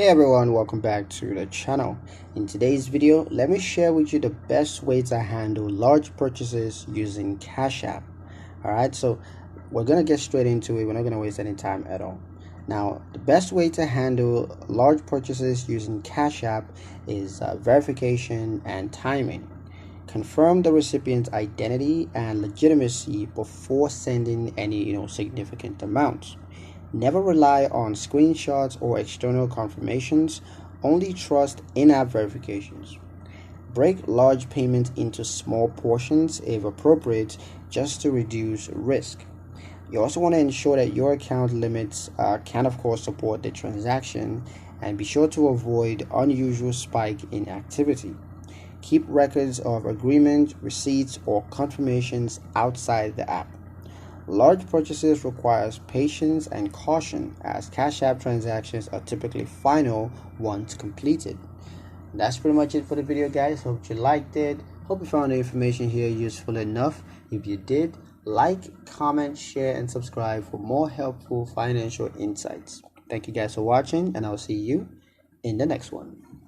Hey everyone, welcome back to the channel. In today's video, let me share with you the best way to handle large purchases using Cash App. Alright, so we're gonna get straight into it. We're not gonna waste any time at all. Now, the best way to handle large purchases using Cash App is verification and timing. Confirm the recipient's identity and legitimacy before sending any significant amounts. Never rely on screenshots or external confirmations, only trust in-app verifications. Break large payments into small portions if appropriate, just to reduce risk. You also want to ensure that your account limits can of course support the transaction, and be sure to avoid unusual spike in activity. Keep records of agreement, receipts, or confirmations outside the app. Large purchases requires patience and caution, as Cash App transactions are typically final once completed. That's pretty much it for the video, guys. Hope you liked it. Hope you found the information here useful enough. If you did, like, comment, share, and subscribe for more helpful financial insights. Thank you guys for watching, and I'll see you in the next one.